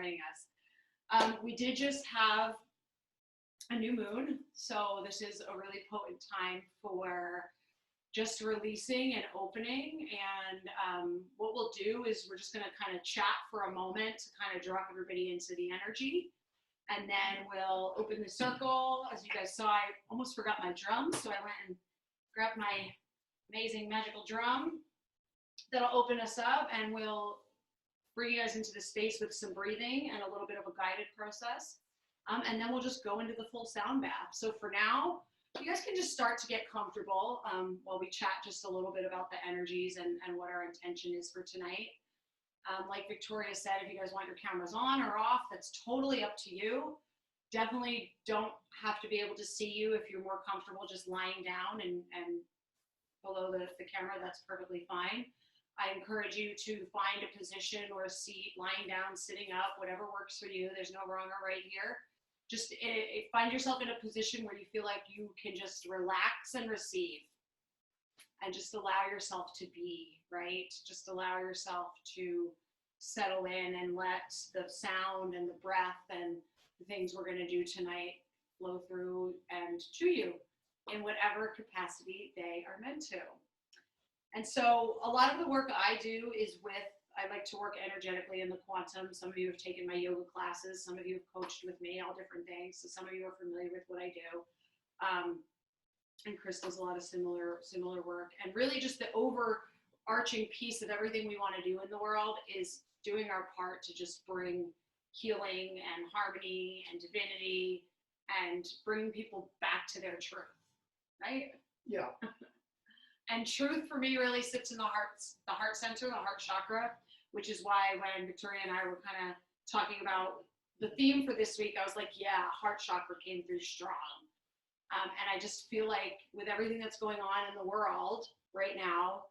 joining us. We did just have a new moon, so this is a really potent time for just releasing and opening. And what we'll do is we're just going to kind of chat for a moment to kind of draw everybody into the energy. And then we'll open the circle. As you guys saw, I almost forgot my drum, so I went and grabbed my amazing magical drum. That'll open us up, and we'll bring you guys into the space with some breathing and a little bit of a guided process. And then we'll just go into the full sound bath. So for now, you guys can just start to get comfortable while we chat just a little bit about the energies and what our intention is for tonight. Like Victoria said, if you guys want your cameras on or off, that's totally up to you. Definitely don't have to be able to see you if you're more comfortable just lying down and below the camera, that's perfectly fine. I encourage you to find a position or a seat, lying down, sitting up, whatever works for you. There's no wrong or right here. Just find yourself in a position where you feel like you can just relax and receive and just allow yourself to be, right? Just allow yourself to settle in and let the sound and the breath and the things we're going to do tonight flow through and to you in whatever capacity they are meant to. And so a lot of the work I do is I like to work energetically in the quantum. Some of you have taken my yoga classes. Some of you have coached with me, all different things. So some of you are familiar with what I do. And Chris does a lot of similar work. And really just the overarching piece of everything we want to do in the world is doing our part to just bring healing and harmony and divinity and bring people back to their truth, right? Yeah. And truth for me really sits in the heart center, the heart chakra, which is why when Victoria and I were kind of talking about the theme for this week, I was like, yeah, heart chakra came through strong. And I just feel like with everything that's going on in the world right now,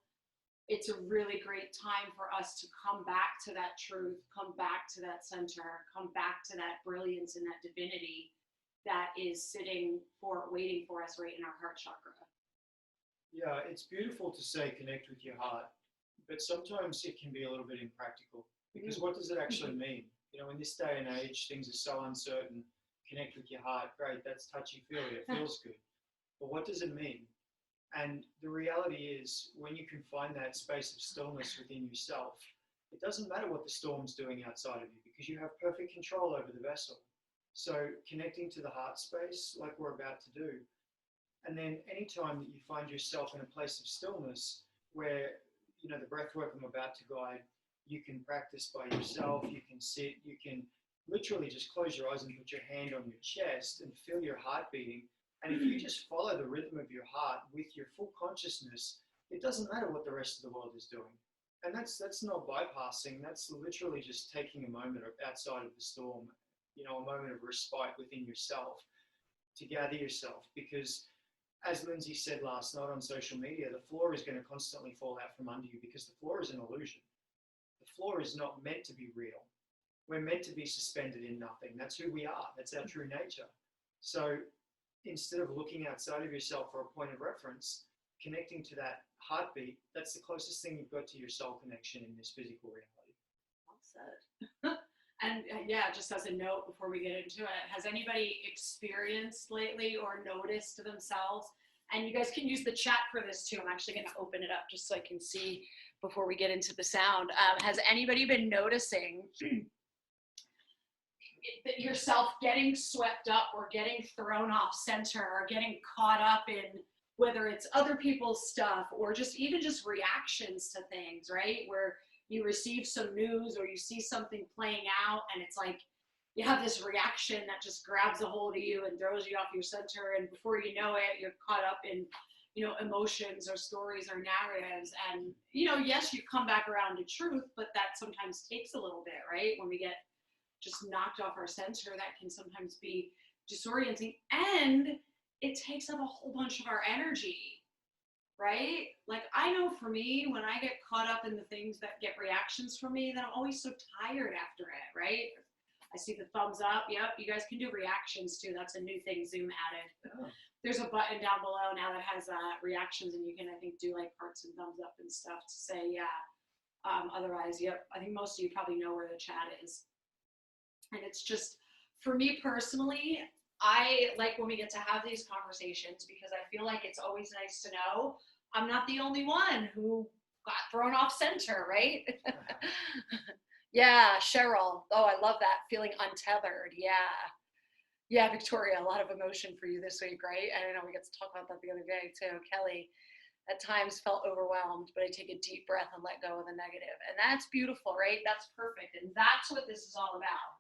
it's a really great time for us to come back to that truth, come back to that center, come back to that brilliance and that divinity that is waiting for us right in our heart chakra. Yeah, it's beautiful to say connect with your heart, but sometimes it can be a little bit impractical because what does it actually mean? You know, in this day and age, things are so uncertain. Connect with your heart, great, that's touchy-feely, it feels good. But what does it mean? And the reality is, when you can find that space of stillness within yourself, it doesn't matter what the storm's doing outside of you because you have perfect control over the vessel. So connecting to the heart space, like we're about to do, and then anytime that you find yourself in a place of stillness where, you know, the breath work I'm about to guide, you can practice by yourself, you can sit, you can literally just close your eyes and put your hand on your chest and feel your heart beating. And if you just follow the rhythm of your heart with your full consciousness, it doesn't matter what the rest of the world is doing. And that's not bypassing, that's literally just taking a moment outside of the storm, you know, a moment of respite within yourself to gather yourself. Because as Lindsay said last night on social media, the floor is going to constantly fall out from under you because the floor is an illusion. The floor is not meant to be real. We're meant to be suspended in nothing. That's who we are. That's our true nature. So instead of looking outside of yourself for a point of reference, connecting to that heartbeat, that's the closest thing you've got to your soul connection in this physical reality. Well said. And yeah, just as a note before we get into it, has anybody experienced lately or noticed themselves? And you guys can use the chat for this too. I'm actually going to open it up just so I can see before we get into the sound. Has anybody been noticing yourself getting swept up or getting thrown off center or getting caught up in whether it's other people's stuff or just even just reactions to things, right? Where you receive some news or you see something playing out and it's like you have this reaction that just grabs a hold of you and throws you off your center, and before you know it, you're caught up in, you know, emotions or stories or narratives. And, you know, yes, you come back around to truth, but that sometimes takes a little bit, right? When we get just knocked off our center, that can sometimes be disorienting, and it takes up a whole bunch of our energy, right? Like, I know for me, when I get caught up in the things that get reactions from me, then I'm always so tired after it, right? I see the thumbs up. Yep, you guys can do reactions too. That's a new thing Zoom added. Oh. There's a button down below now that has reactions, and you can, I think, do like hearts and thumbs up and stuff to say, yeah. Otherwise, yep, I think most of you probably know where the chat is. And it's just, for me personally, I like when we get to have these conversations, because I feel like it's always nice to know I'm not the only one who got thrown off center, right? Yeah, Cheryl. Oh, I love that. Feeling untethered. Yeah. Yeah, Victoria, a lot of emotion for you this week, right? I know we got to talk about that the other day too. Kelly, at times felt overwhelmed, but I take a deep breath and let go of the negative. And that's beautiful, right? That's perfect. And that's what this is all about,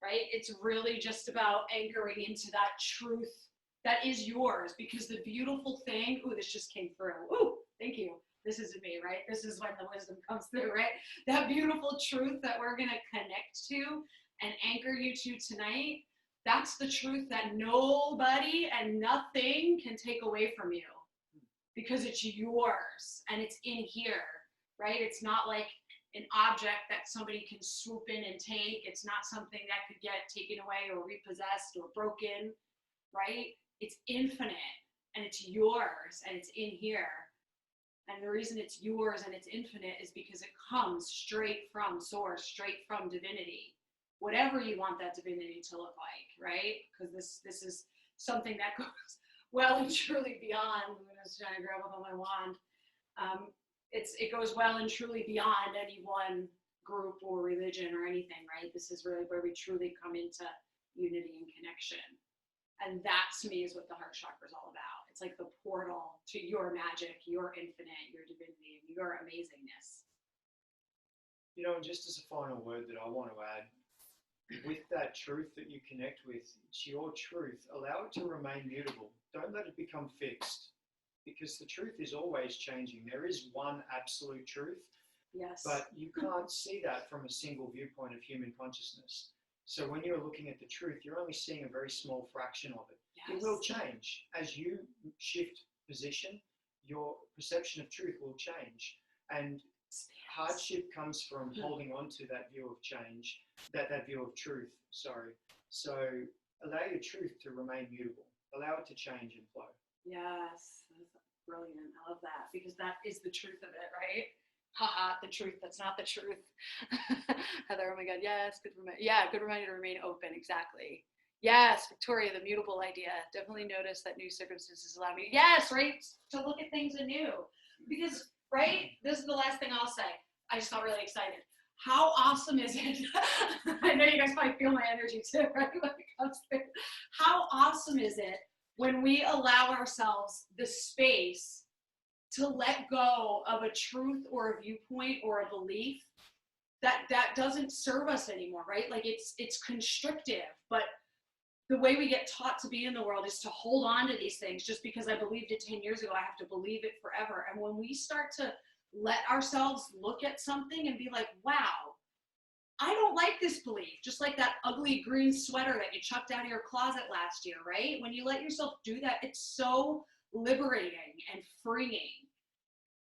right? It's really just about anchoring into that truth that is yours, because the beautiful thing, ooh, this just came through. Ooh, thank you. This isn't me, right? This is when the wisdom comes through, right? That beautiful truth that we're going to connect to and anchor you to tonight, that's the truth that nobody and nothing can take away from you, because it's yours and it's in here, right? It's not like an object that somebody can swoop in and take. It's not something that could get taken away or repossessed or broken, right? It's infinite and it's yours and it's in here. And the reason it's yours and it's infinite is because it comes straight from source, straight from divinity, whatever you want that divinity to look like, right? Because this is something that goes well and truly beyond. I'm just trying to grab up on my wand. It goes well and truly beyond any one group or religion or anything, right? This is really where we truly come into unity and connection. And that, to me, is what the heart chakra is all about. It's like the portal to your magic, your infinite, your divinity, and your amazingness. You know, and just as a final word that I want to add, with that truth that you connect with, it's your truth. Allow it to remain mutable. Don't let it become fixed, because the truth is always changing. There is one absolute truth, Yes. but you can't see that from a single viewpoint of human consciousness. So when you're looking at the truth, you're only seeing a very small fraction of it. Yes. It will change. As you shift position, your perception of truth will change. And hardship comes from holding on to that view of change, that view of truth, sorry. So allow your truth to remain mutable. Allow it to change and flow. Yes, that's brilliant. I love that, because that is the truth of it, right? Haha, the truth. That's not the truth. Heather, oh my God, yes, good reminder to remain open. Exactly. Yes, Victoria, the mutable idea. Definitely notice that new circumstances allow me. Yes, right, to look at things anew. Because, right, this is the last thing I'll say. I just got really excited. How awesome is it? I know you guys probably feel my energy too, right? When it comes through. How awesome is it when we allow ourselves the space to let go of a truth or a viewpoint or a belief that doesn't serve us anymore, right? Like it's constrictive, but the way we get taught to be in the world is to hold on to these things. Just because I believed it 10 years ago, I have to believe it forever. And when we start to let ourselves look at something and be like, wow, I don't like this belief. Just like that ugly green sweater that you chucked out of your closet last year, right? When you let yourself do that, it's so liberating and freeing.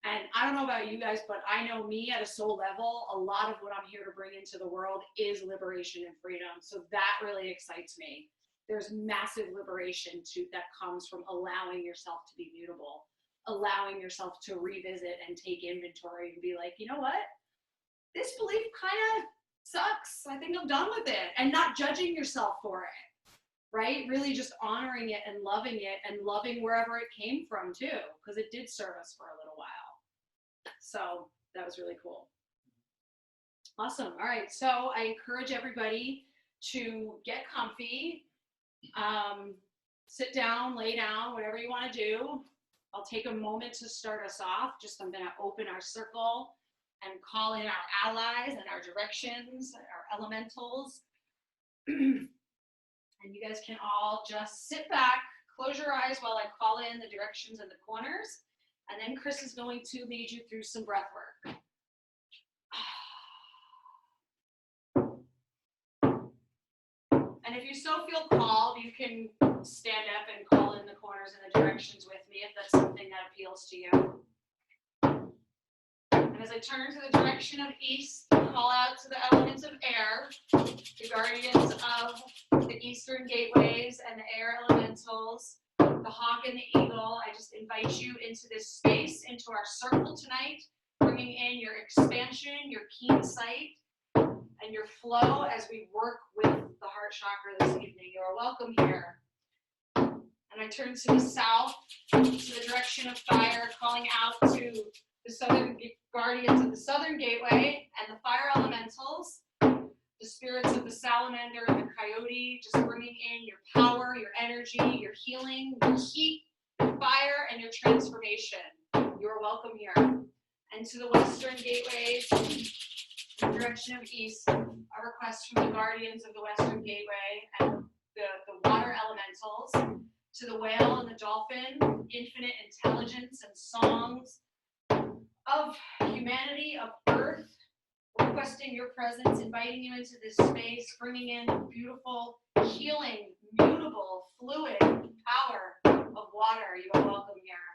And I don't know about you guys, but I know me at a soul level, a lot of what I'm here to bring into the world is liberation and freedom. So that really excites me. There's massive liberation that comes from allowing yourself to be mutable, allowing yourself to revisit and take inventory and be like, you know what? This belief kind of sucks. I think I'm done with it. And not judging yourself for it. Right? Really just honoring it and loving wherever it came from too, because it did serve us for a little while. So that was really cool. Awesome. All right. So I encourage everybody to get comfy, sit down, lay down, whatever you want to do. I'll take a moment to start us off. I'm going to open our circle and call in our allies and our directions, our elementals. And you guys can all just sit back, close your eyes while I call in the directions in the corners. And then Chris is going to lead you through some breath work. And if you so feel called, you can stand up and call in the corners and the directions with me if that's something that appeals to you. And as I turn to the direction of east, call out to the elements of air, the guardians of the eastern gateways and the air elementals, the hawk and the eagle. I just invite you into this space, into our circle tonight, bringing in your expansion, your keen sight, and your flow as we work with the heart chakra this evening. You are welcome here. And I turn to the south, to the direction of fire, calling out to the southern guardians of the southern gateway and the fire elementals, the spirits of the salamander and the coyote, just bringing in your power, your energy, your healing, your heat, your fire, and your transformation. You are welcome here. And to the western gateways, in the direction of east, a request from the guardians of the western gateway and the water elementals, to the whale and the dolphin, infinite intelligence and songs of humanity, of earth, requesting your presence, inviting you into this space, bringing in beautiful, healing, mutable, fluid power of water. You are welcome here.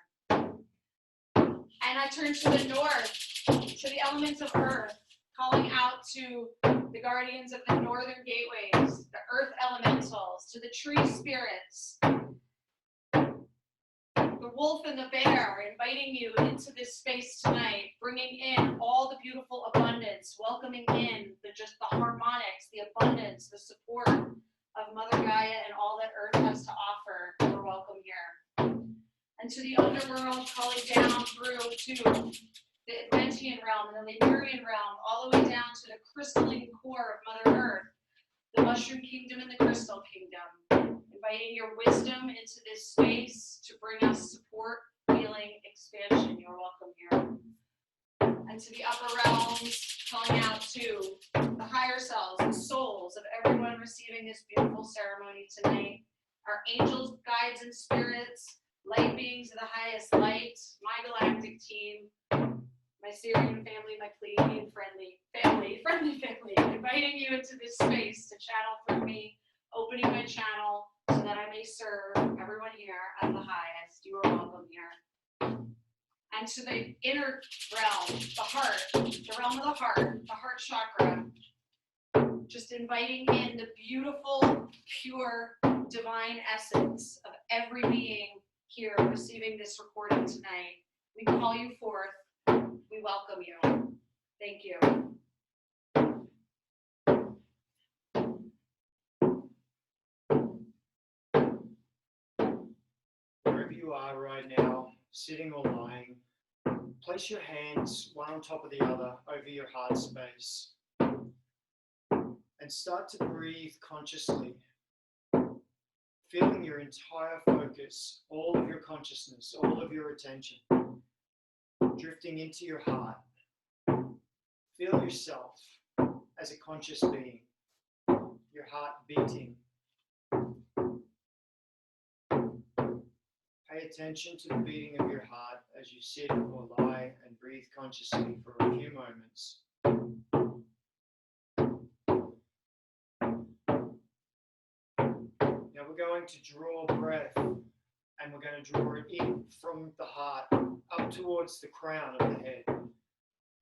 And I turn to the north, to the elements of earth, calling out to the guardians of the northern gateways, the earth elementals, to the tree spirits, the wolf and the bear, inviting you into this space tonight, bringing in all the beautiful abundance, welcoming in just the harmonics, the abundance, the support of Mother Gaia and all that Earth has to offer. You're welcome here. And to the underworld, calling down through to the Adventian realm and the Lemurian realm, all the way down to the crystalline core of Mother Earth, the mushroom kingdom and the crystal kingdom, inviting your wisdom into this space to bring us support, healing, expansion. You're welcome here. And to the upper realms, calling out to the higher selves, the souls of everyone receiving this beautiful ceremony tonight, our angels, guides, and spirits, light beings of the highest light, my galactic team, my Syrian family, my Pleiadian friendly family, inviting you into this space to channel through me, opening my channel so that I may serve everyone here at the highest. You are welcome here. And to the inner realm, the heart, the realm of the heart chakra, just inviting in the beautiful, pure, divine essence of every being here receiving this recording tonight. We call you forth. We welcome you. Thank you. Wherever you are right now, sitting or lying, place your hands one on top of the other over your heart space and start to breathe consciously, feeling your entire focus, all of your consciousness, all of your attention, drifting into your heart. Feel yourself as a conscious being, your heart beating. Pay attention to the beating of your heart as you sit or lie and breathe consciously for a few moments. Now we're going to draw breath, and we're going to draw it in from the heart up towards the crown of the head,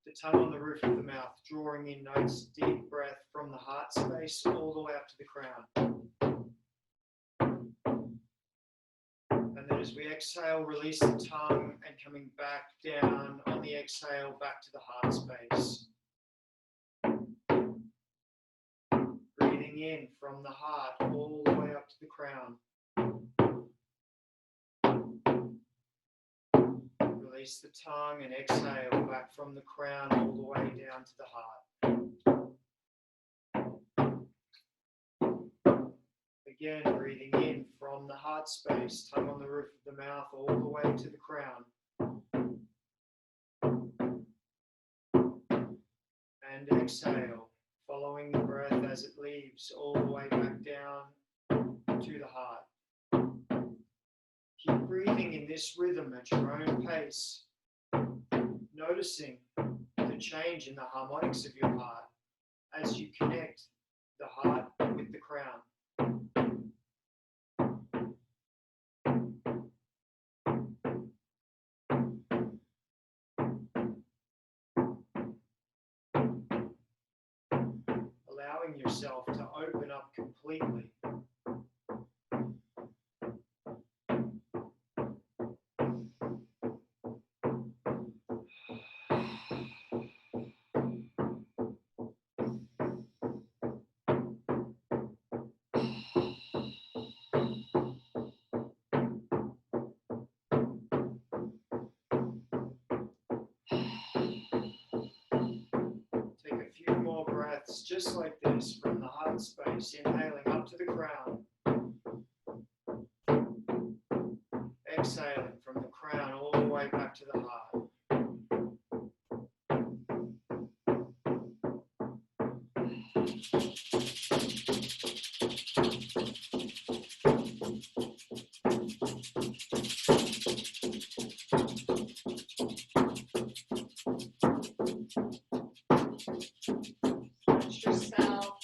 the tongue on the roof of the mouth, drawing in nice deep breath from the heart space all the way up to the crown. And then as we exhale, release the tongue and coming back down on the exhale back to the heart space. Breathing in from the heart all the way up to the crown. Release the tongue and exhale back from the crown all the way down to the heart. Again, breathing in from the heart space, tongue on the roof of the mouth all the way to the crown. And exhale, following the breath as it leaves all the way back down to the heart. Keep breathing in this rhythm at your own pace, noticing the change in the harmonics of your heart as you connect the heart with the crown. Allowing yourself to open up completely. breaths just like this from the heart space, inhaling up to the crown, exhaling from the crown all the way back to the heart. Yourself,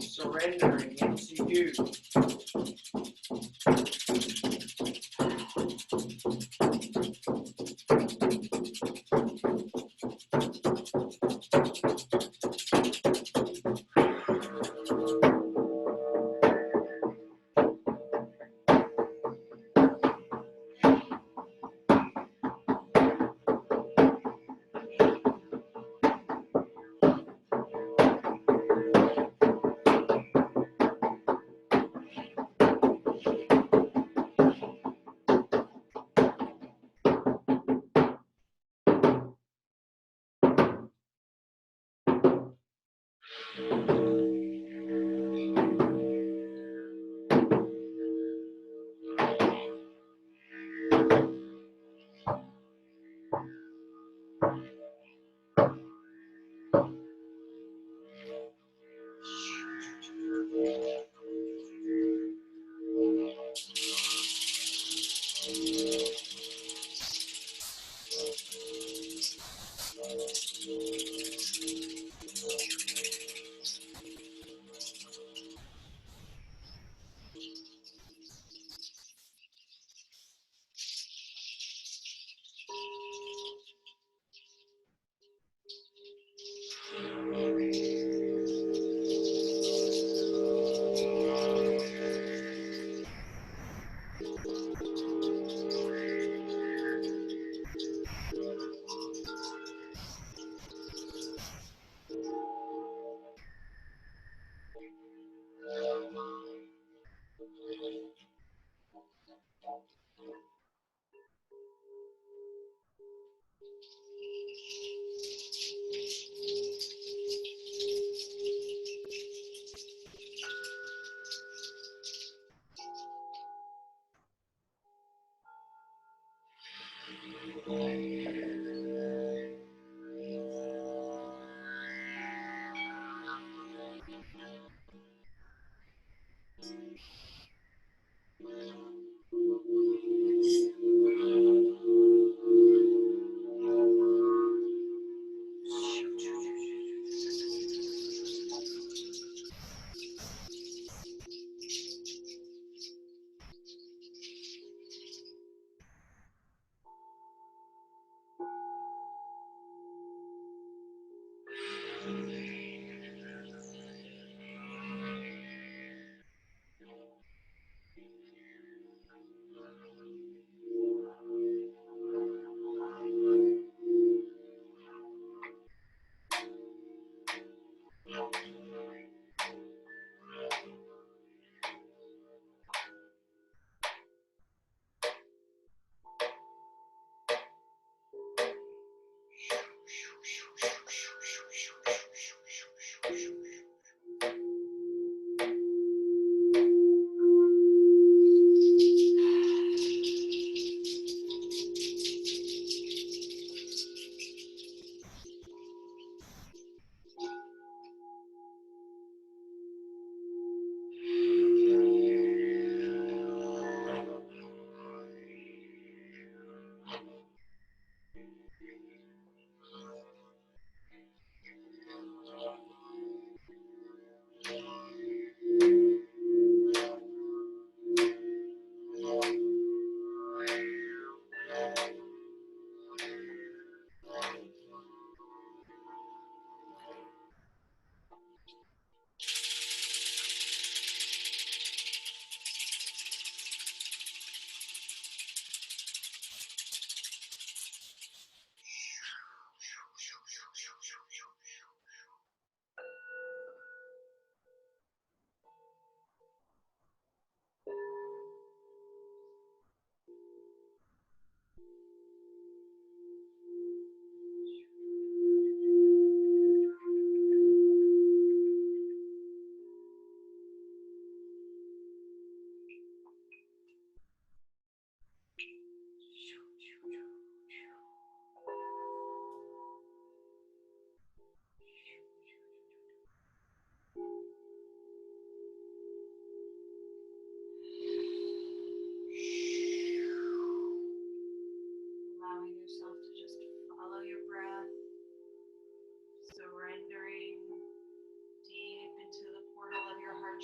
Surrendering into you.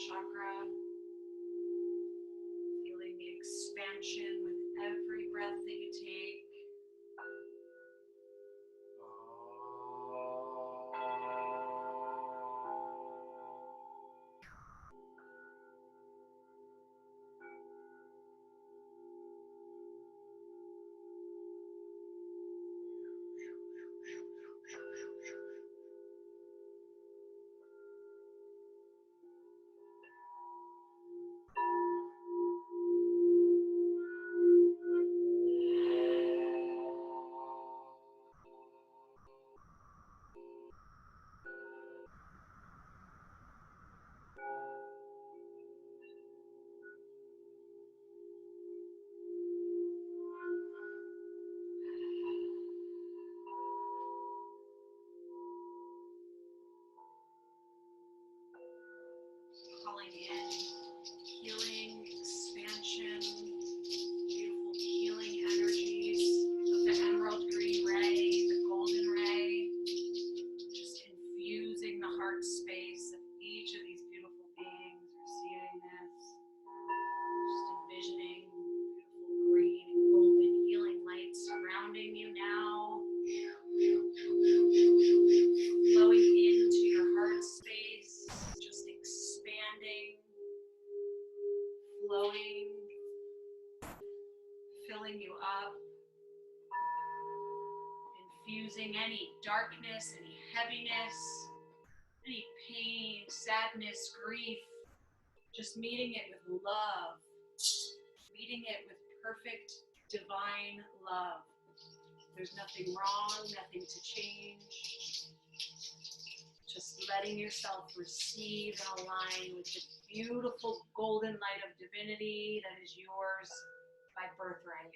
chakra, feeling the expansion with every breath that you take. Calling in healing, expansion, beautiful healing energies of the emerald green ray, the golden ray, just infusing the heart space of each of these beautiful beings receiving this. Just envisioning beautiful green and golden healing light surrounding you now, flowing into your heart space, just expanding, flowing, filling you up, infusing any darkness, any heaviness, any pain, sadness, grief, just meeting it with love, meeting it with perfect divine love. There's nothing wrong, nothing to change. Just letting yourself receive and align with the beautiful golden light of divinity that is yours by birthright.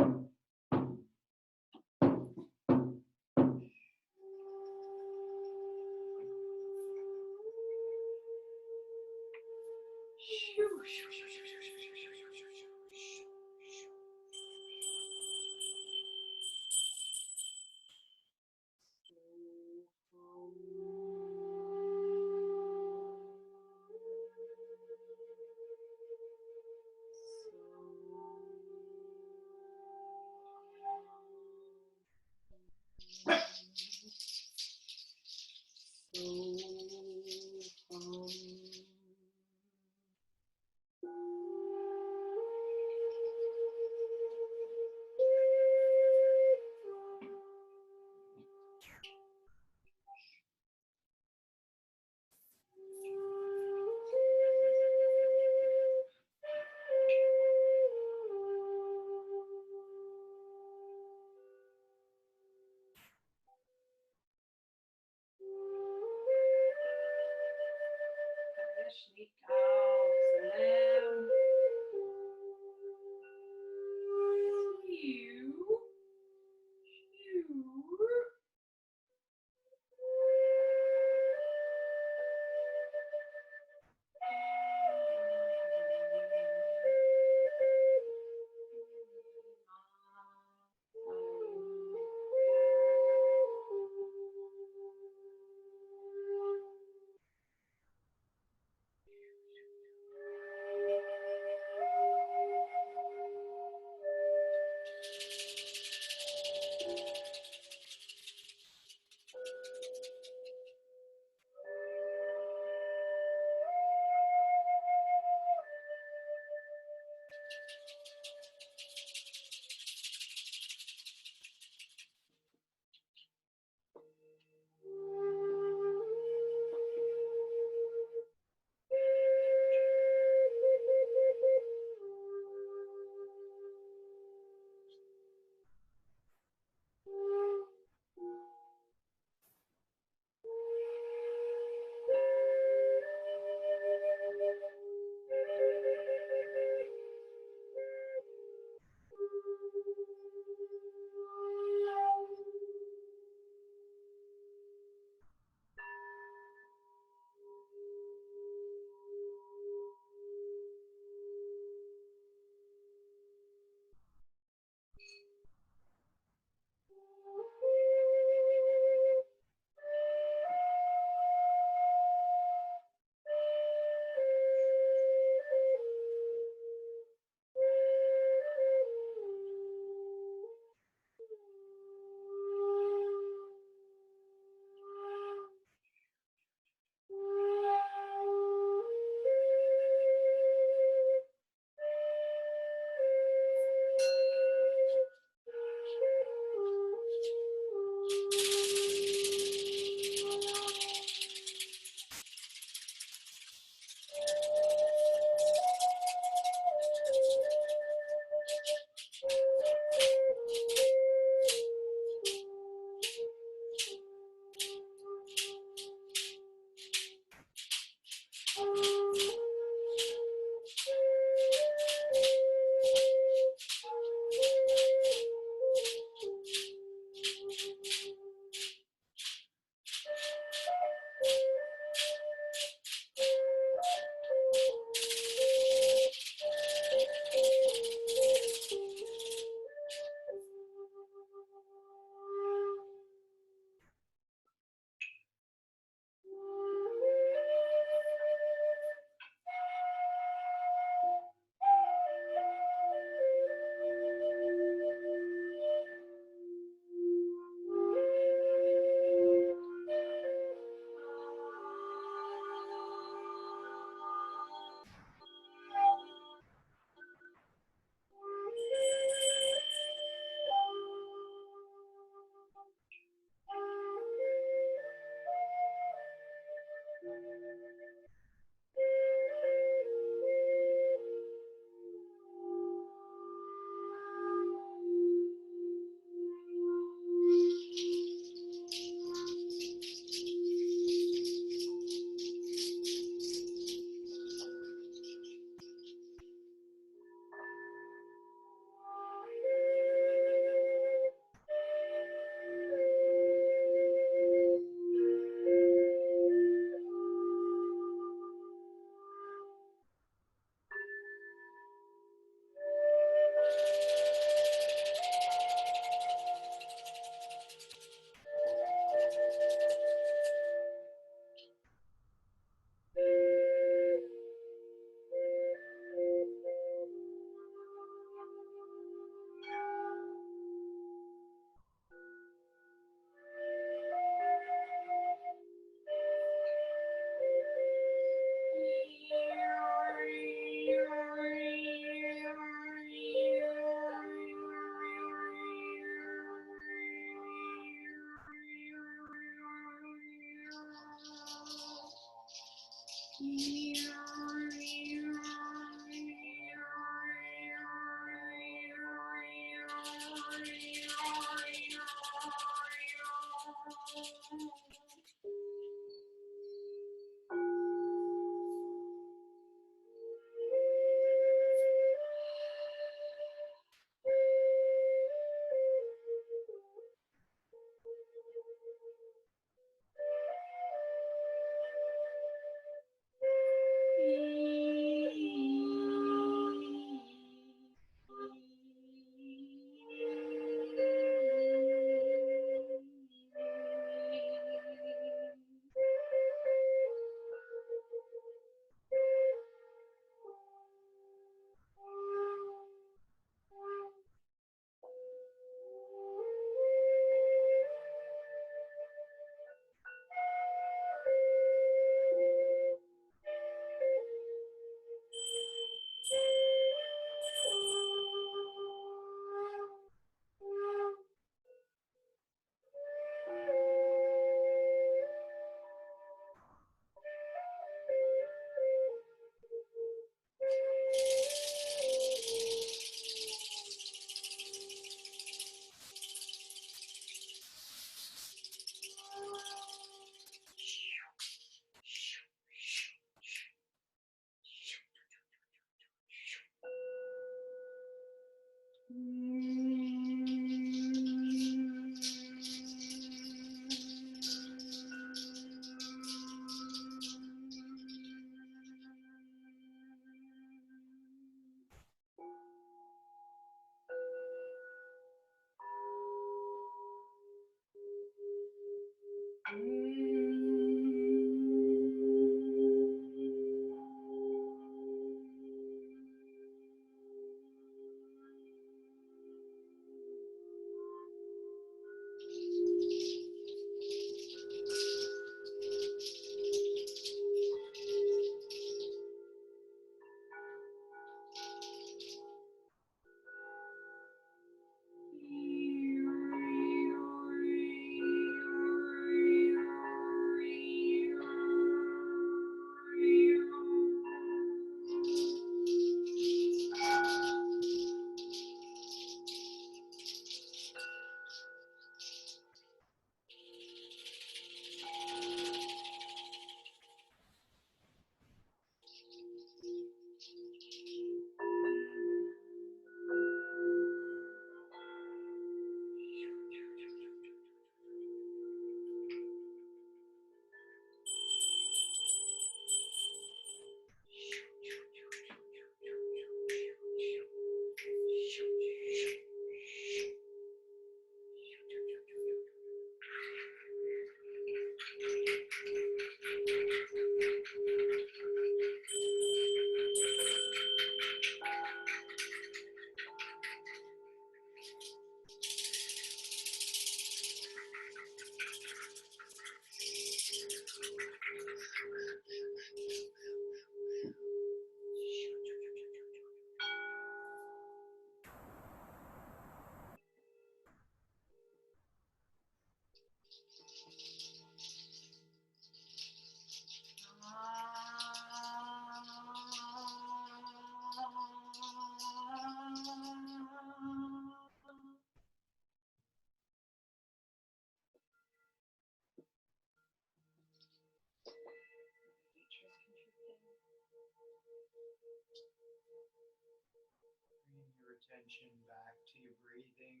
Bringing your attention back to your breathing,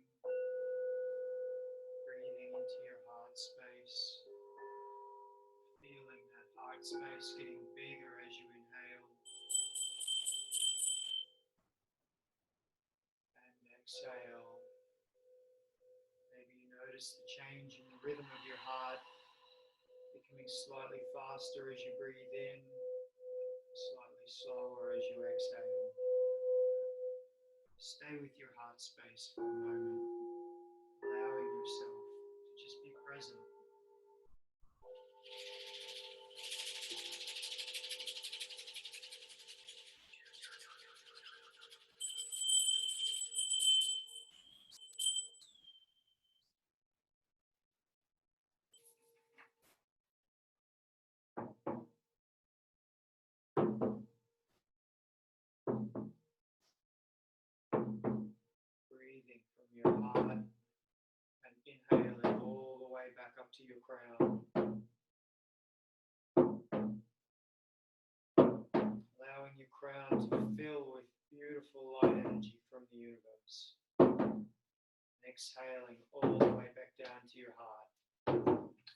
breathing into your heart space, feeling that heart space getting bigger as you inhale and exhale. Maybe you notice the change in the rhythm of your heart, becoming slightly faster as you breathe in, slightly slower as you exhale. Stay with your heart space for a moment, allowing yourself to just be present. up to your crown. Allowing your crown to fill with beautiful light energy from the universe. And exhaling all the way back down to your heart.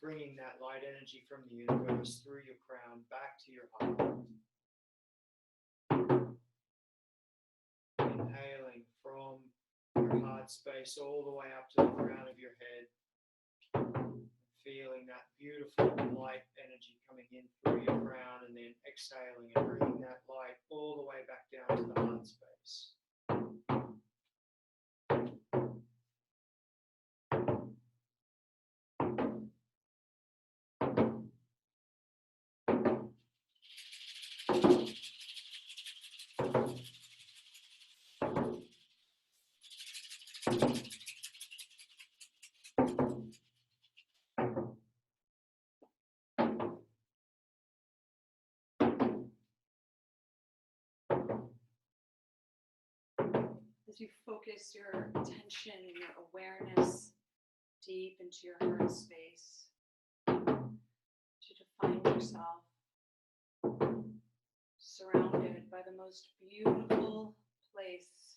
Bringing that light energy from the universe through your crown back to your heart. Inhaling from your heart space all the way up to the crown of your head. Feeling that beautiful light energy coming in through your crown, and then exhaling and bringing that light all the way back down to the heart space. As you focus your attention and your awareness deep into your heart space, to find yourself surrounded by the most beautiful place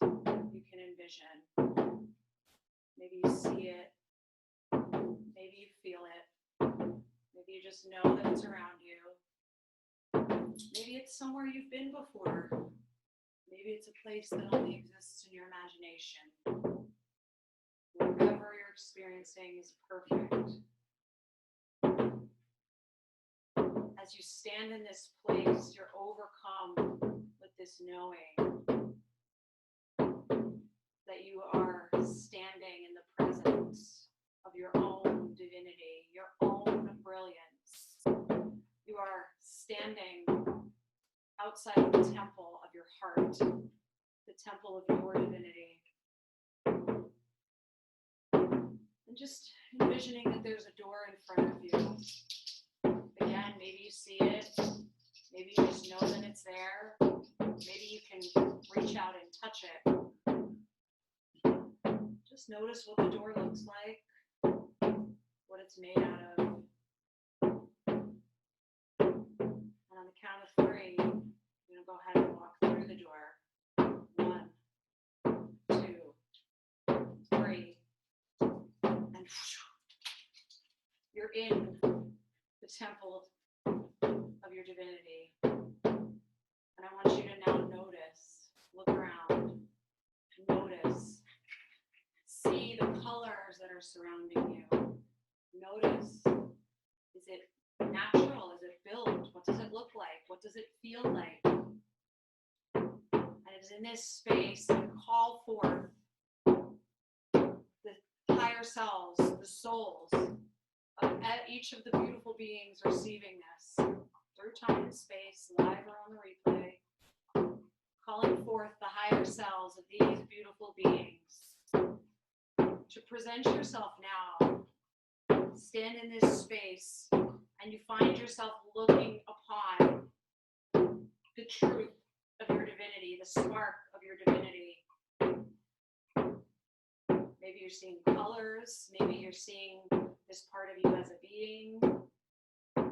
you can envision. Maybe you see it, maybe you feel it, maybe you just know that it's around you. Maybe it's somewhere you've been before. Maybe it's a place that only exists in your imagination. Whatever you're experiencing is perfect. As you stand in this place, you're overcome with this knowing that you are standing in the presence of your own divinity, your own brilliance. You are standing outside of the temple of your heart, the temple of your divinity. And just envisioning that there's a door in front of you. Again, maybe you see it, maybe you just know that it's there, maybe you can reach out and touch it. Just notice what the door looks like, what it's made out of. And on the count of 3, you're going to go ahead and walk through the door. 1, 2, 3. And you're in the temple of your divinity. And I want you to now notice, look around, notice, see the colors that are surrounding you. Notice, is it natural? Is it built? What does it look like? What does it feel like? And it's in this space you call forth the higher selves, the souls of each of the beautiful beings receiving this through time and space, live or on the replay, calling forth the higher selves of these beautiful beings to present yourself now. Stand in this space and you find yourself looking upon the truth of your divinity, the spark of your divinity. Maybe you're seeing colors, maybe you're seeing this part of you as a being.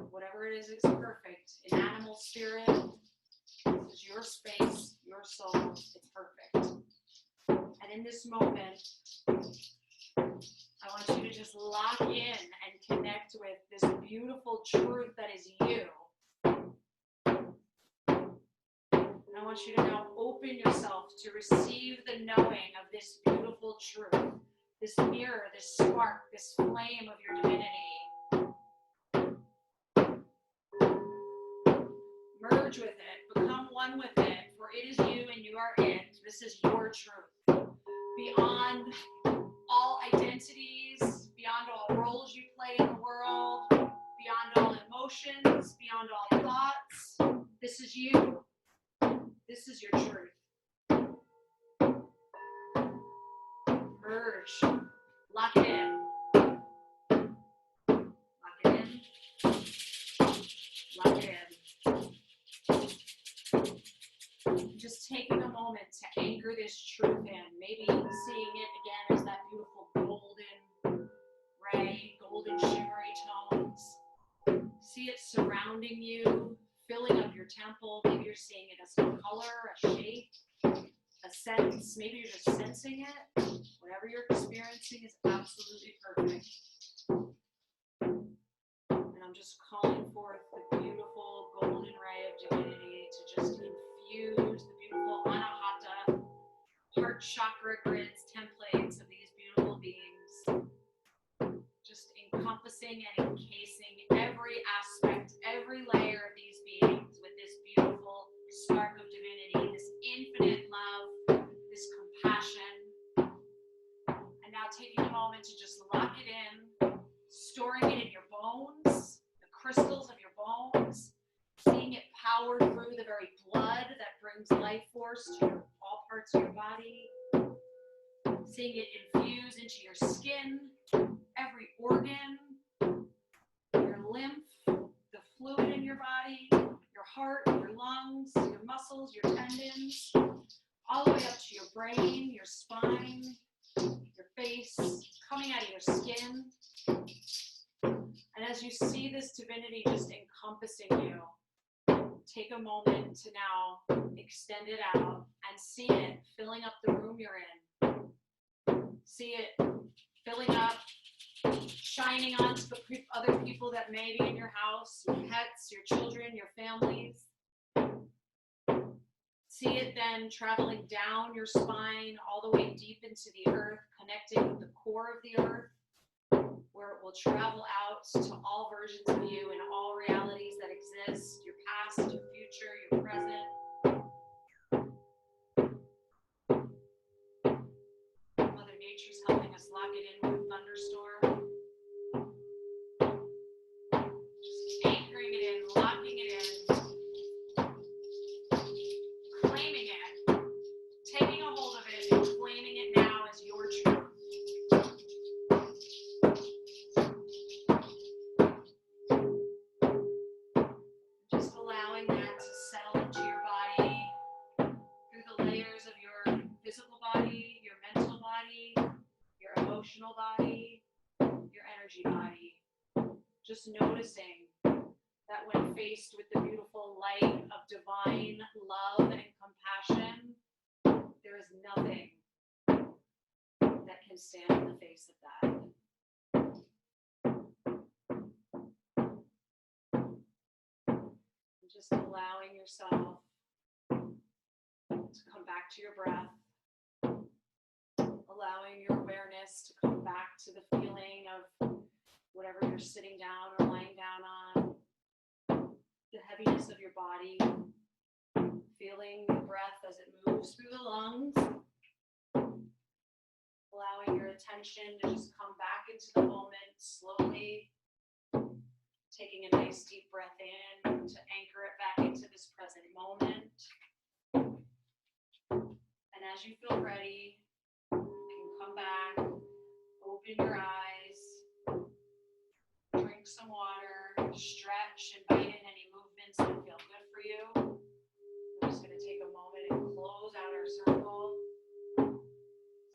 Whatever it is, it's perfect. An animal spirit, this is your space, your soul, it's perfect. And in this moment, I want you to just lock in and connect with this beautiful truth that is you. And I want you to now open yourself to receive the knowing of this beautiful truth, this mirror, this spark, this flame of your divinity. Merge with it, become one with it, for it is you and you are it. This is your truth. Beyond all identities, beyond all roles you play in the world, beyond all emotions, beyond all thoughts, this is you. This is your truth. Merge. Lock it in. Lock it in. Lock it in. Just taking a moment to anchor this truth in. Maybe seeing it again as that beautiful golden ray, golden shimmery surrounding you, filling up your temple. Maybe you're seeing it as a color, a shape, a sense. Maybe you're just sensing it. Whatever you're experiencing is absolutely perfect. And I'm just calling forth the beautiful golden ray of divinity to just infuse the beautiful anahata, heart chakra grids, templates of these beautiful beings. Just encompassing and encasing every aspect, every layer of these beings with this beautiful spark of divinity, this infinite love, this compassion. And now taking a moment to just lock it in, storing it in your bones, the crystals of your bones, seeing it power through the very blood that brings life force to all parts of your body, seeing it infuse into your skin, every organ, your lymph, the fluid in your body, your heart, your lungs, your muscles, your tendons, all the way up to your brain, your spine, your face, coming out of your skin. And as you see this divinity just encompassing you, take a moment to now extend it out and see it filling up the room you're in. See it filling up, shining onto the other people that may be in your house, your pets, your children, your families. See it then traveling down your spine all the way deep into the earth, connecting with the core of the earth, where it will travel out to all versions of you and all realities that exist, your past, your future, your present. Mother Nature's helping us lock it in with a thunderstorm. Just anchoring it in, locking it in, claiming it, taking a hold of it, and claiming it now as your truth. Just allowing that to settle into your body through the layers of your physical body, your mental body, your emotional body, your energy body. Just noticing that when faced with the beautiful light of divine love and compassion, there is nothing that can stand in the face of that. And just allowing yourself to come back to your breath, allowing your awareness to come back to the feeling of whatever you're sitting down or lying down on, the heaviness of your body, feeling the breath as it moves through the lungs, allowing your attention to just come back into the moment slowly, taking a nice deep breath in to anchor it back into this present moment. And as you feel ready, you can come back, open your eyes, drink some water, stretch, invite in any movements that feel good for you. We're just going to take a moment and close out our circle,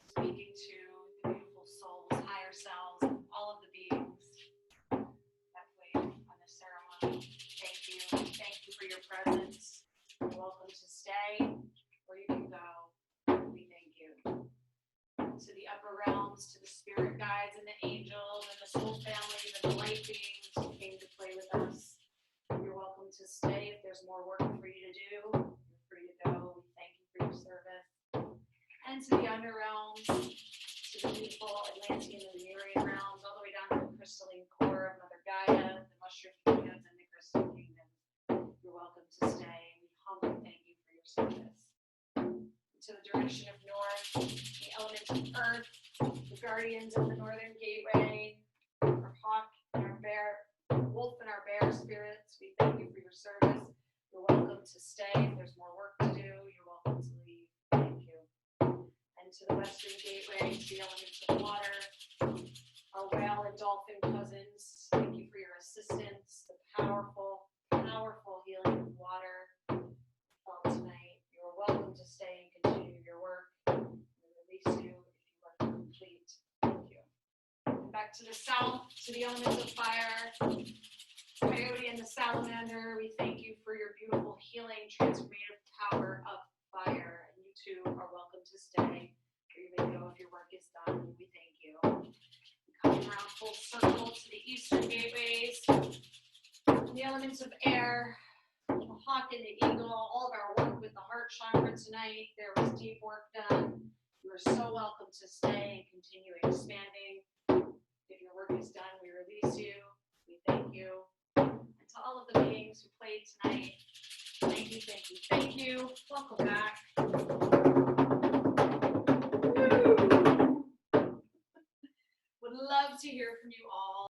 speaking to the beautiful souls, higher selves, all of the beings that played on this ceremony. Thank you. Thank you for your presence. You're welcome to stay or you can go. We thank you. To the upper realms, to the spirit guides and the angels and the soul families and the light beings who came to play with us. You're welcome to stay. If there's more work for you to do, you're free to go. We thank you for your service. And to the under realms, to the beautiful Atlantean and Lemurian realms, all the way down to the crystalline core of Mother Gaia, the mushroom kingdoms, and the crystal kingdoms. You're welcome to stay. We humbly thank you for your service. To the direction of north, the element of earth, the guardians of the northern gateway, our hawk and our bear, wolf and our bear spirits, we thank you for your service. You're welcome to stay. If there's more work to do, you're welcome to leave. Thank you. And to the western gateway, to the elements of water, our whale and dolphin cousins, thank you for your assistance, the powerful, powerful healing of water felt tonight. You're welcome to stay and continue your work. We release you if you are complete. Thank you. And back to the south, to the elements of fire, Coyote and the salamander, we thank you for your beautiful healing, transformative power of fire. And you too are welcome to stay. Or you may go if your work is done. We thank you. Coming around full circle to the eastern gateways. The elements of air, the hawk and the eagle, all of our work with the heart chakra tonight. There was deep work done. You are so welcome to stay and continue expanding. If your work is done, we release you. We thank you. And to all of the beings who played tonight, thank you, thank you, thank you. Welcome back. Woo! Would love to hear from you all.